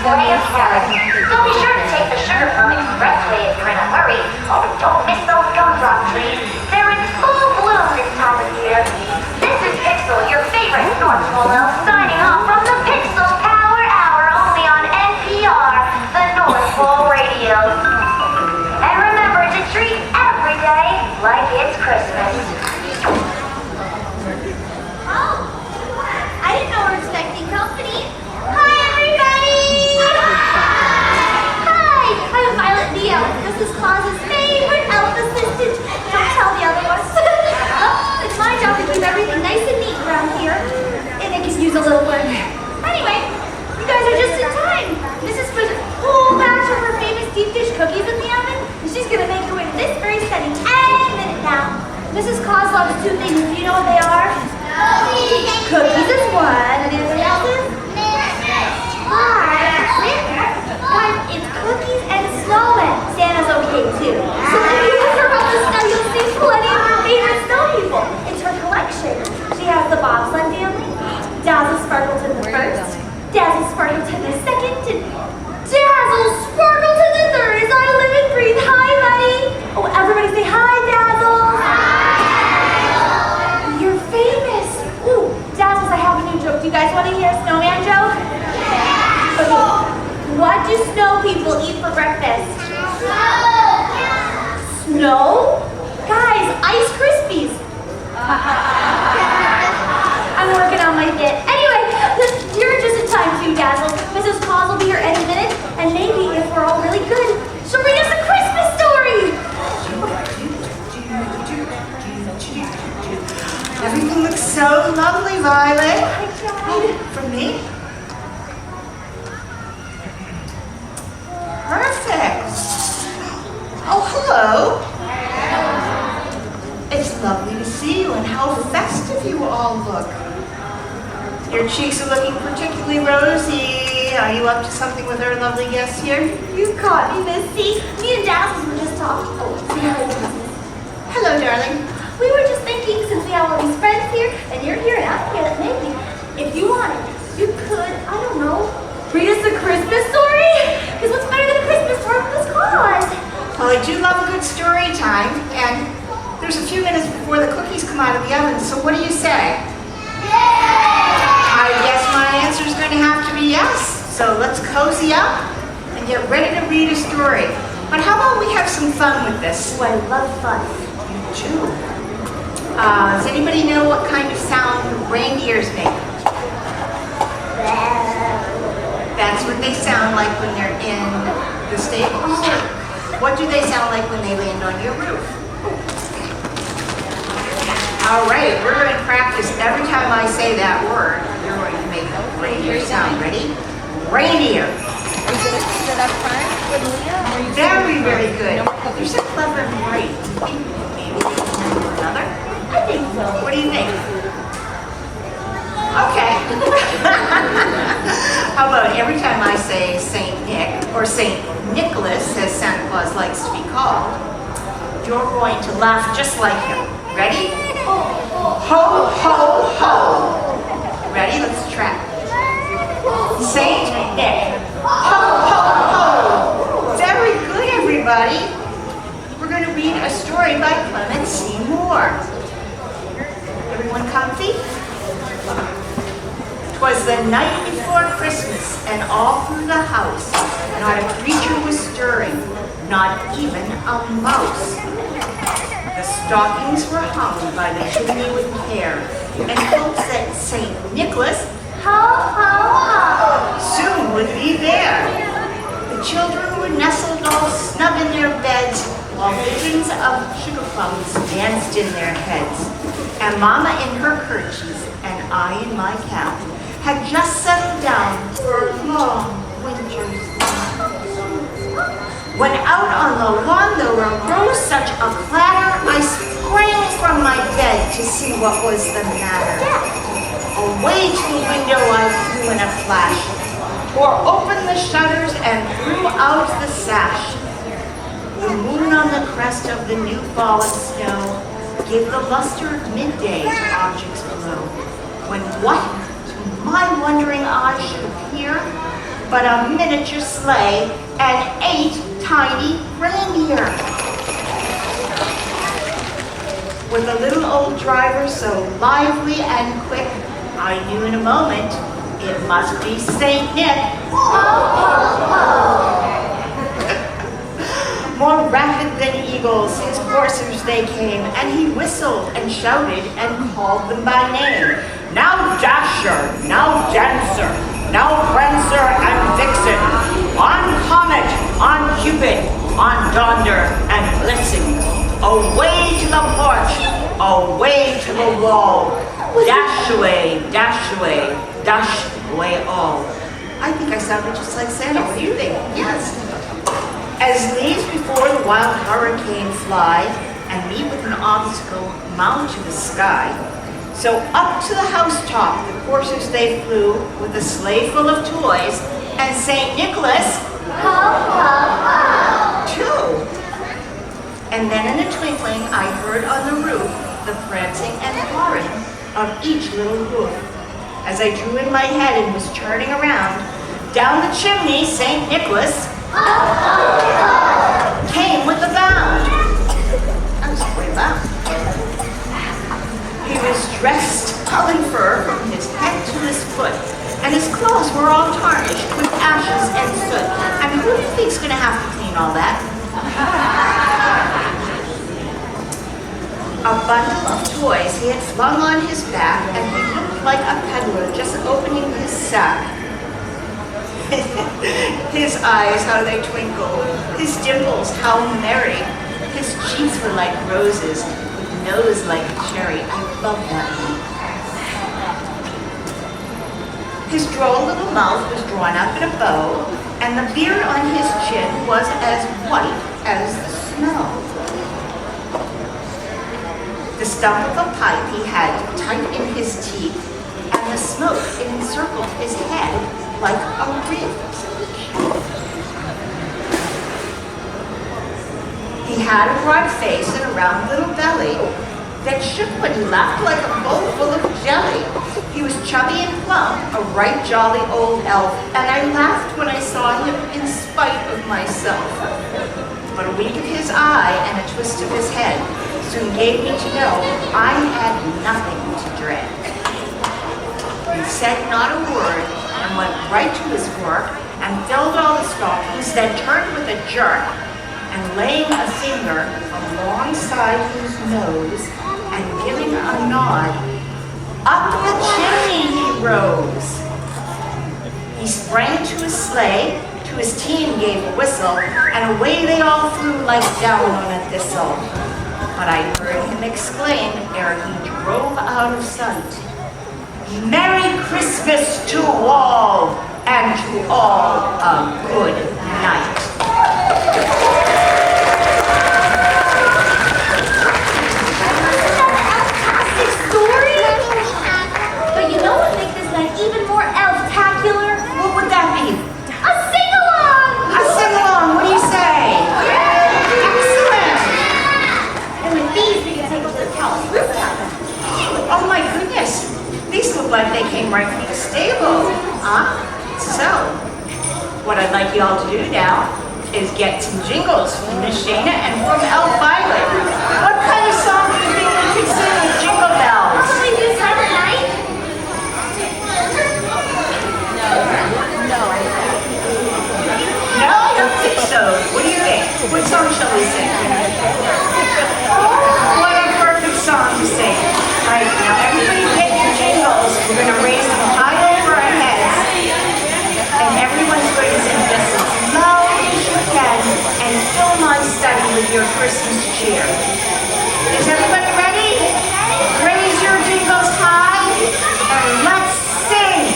display of carrots. So be sure to take the Sugar Plum Expressway if you're in a hurry. Oh, don't miss those gumdrop trees. They're in full bloom this time of year. This is Pixel, your favorite North Pole elf, signing off from the Pixel Power Hour only on NPR, the North Pole Radio. And remember to treat every day like it's Christmas. Oh, I didn't know we're expecting company. Hi, everybody! Hi, I'm Violet the Elf. This is Claus's favorite elf assistant. Don't tell the other ones. Well, it's my job to keep everything nice and neat around here, and it can use a little work. Anyway, you guys are just in time. Mrs. put a whole batch of her famous deep dish cookies in the oven, and she's gonna make her way to this very setting any minute now. Mrs. Claus loves two things. Do you know what they are? Cookies is one, and anything else is? Guys, it's cookies and snowmen. Santa's okay too. So if you look around the snow, you'll see plenty of her favorite snow people. It's her collection. She has the Bobsled family, Dazzle Sparkleton the first, Dazzle Sparkleton the second, and Dazzle Sparkleton the third is our live and breathe. Hi, buddy. Oh, everybody say hi, Dazzle. Hi. You're famous. Ooh, Dazzles, I have a new joke. Do you guys want to hear a snowman joke? Yeah. Okay. What do snow people eat for breakfast? Snow? Guys, Ice Krispies. I'm working on my bit. Anyway, you're just in time too, Dazzle. Mrs. Claus will be here any minute, and maybe if we're all really good, she'll read us a Christmas story. Everything looks so lovely, Violet. Oh, from me? Perfect. Oh, hello. It's lovely to see you, and how festive you all look. Your cheeks are looking particularly rosy. Are you up to something with our lovely guests here? You caught me, Missy. Me and Dazzles were just talking. Oh, say hi, Dazzles. Hello, darling. We were just thinking, since we have all these friends here, and you're here, and I'm here, that maybe, if you wanted, you could, I don't know, read us a Christmas story? Because what's better than a Christmas story with this cause? Well, I do love a good story time, and there's a few minutes before the cookies come out of the oven, so what do you say? I guess my answer is going to have to be yes. So let's cozy up and get ready to read a story. But how about we have some fun with this? Oh, I love fun. You too. Does anybody know what kind of sound reindeers make? That's what they sound like when they're in the stables. What do they sound like when they land on your roof? All right, we're going to practice every time I say that word. You're going to make a reindeer sound. Ready? Reindeer. Are you going to sit up front with Leah? Very, very good. You're so clever and bright. Maybe they can do another? I think so. What do you think? Okay. How about every time I say Saint Nick, or Saint Nicholas, as Santa Claus likes to be called, you're going to laugh just like him. Ready? Ho, ho, ho. Ready? Let's try. Saint Nick. Ho, ho, ho. Very good, everybody. We're going to read a story by Clement C. Moore. Everyone comfy? 'Twas the night before Christmas, and all through the house, not a creature was stirring, not even a mouse. The stockings were hung by the chimney with care, in hopes that St. Nicholas, Ho, ho, ho. soon would be there. The children were nestled all snug in their beds, while visions of sugar plums danced in their heads. And Mama in her kerchief, and I in my cap, had just settled down for a long winter's nap. When out on the lawn there arose such a clatter, I sprang from my bed to see what was the matter. Away to the window I flew in a flash, tore open the shutters and threw out the sash. The moon on the crest of the new fallen snow gave the luster of midday to objects below, when what to my wondering eyes should appear but a miniature sleigh and 8 tiny reindeer. With a little old driver so lively and quick, I knew in a moment it must be Saint Nick. More rapid than eagles, his coursers they came, and he whistled and shouted and called them by name. Now Dasher, now Dancer, now Prancer and Vixen, on Comet, on Cupid, on Donder and Blitzen, away to the porch, away to the wall, dash away, dash away, dash away all. I think I sounded just like Santa. What do you think? Yes. As leaves before the wild hurricane fly and meet with an obstacle, mount to the sky, so up to the housetop the coursers they flew with a sleigh full of toys and St. Nicholas, too. And then in a twinkling I heard on the roof the prancing and pawing of each little hoof. As I drew in my head and was turning around, down the chimney St. Nicholas came with a bound. I was way bound. He was dressed all in fur from his head to his foot, and his clothes were all tarnished with ashes and soot. And who do you think's gonna have to clean all that? A bundle of toys he had flung on his back, and he looked like a peddler just opening his sack. His eyes, how they twinkled, his dimples, how merry. His cheeks were like roses, with nose like a cherry. I love that one. His droll little mouth was drawn up in a bow, and the beard on his chin was as white as the snow. The stump of a pipe he had tight in his teeth, and the smoke encircled his head like a wreath. He had a broad face and a round little belly that shook when he laughed like a bowl full of jelly. He was chubby and plump, a right jolly old elf, and I laughed when I saw him in spite of myself. But a wink of his eye and a twist of his head soon gave me to know I had nothing to dread. He said not a word and went right to his work and filled all the stockings, then turned with a jerk and laying a finger alongside his nose and giving a nod, up the chimney he rose. He sprang to his sleigh, to his team gave a whistle, and away they all flew like down on a thistle. But I heard him exclaim ere he drove out of sight, Merry Christmas to all, and to all a good night. Even more elf-tacular. What would that be? A sing-along! A sing-along, what do you say? Excellent! And with these, we can take them to the palace rooftop. Oh my goodness, these look like they came right from the stable. So, what I'd like you all to do now is get some jingles from Miss Shana and from Elf Violet. What kind of song do you think we could sing with jingle bells? Can we do Silent Night? No, I don't think so. What do you think? What song shall we sing? What a perfect song to sing. All right, now everybody get your jingles. We're going to raise them high over our heads. And everyone's going to sing just as loud as you can and fill my study with your Christmas cheer. Is everybody ready? Raise your jingles high and let's sing.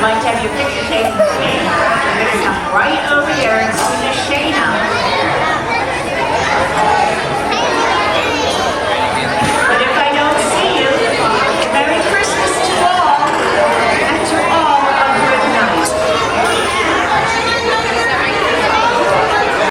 like to have your picture taken with me, you're going to come right over there and see the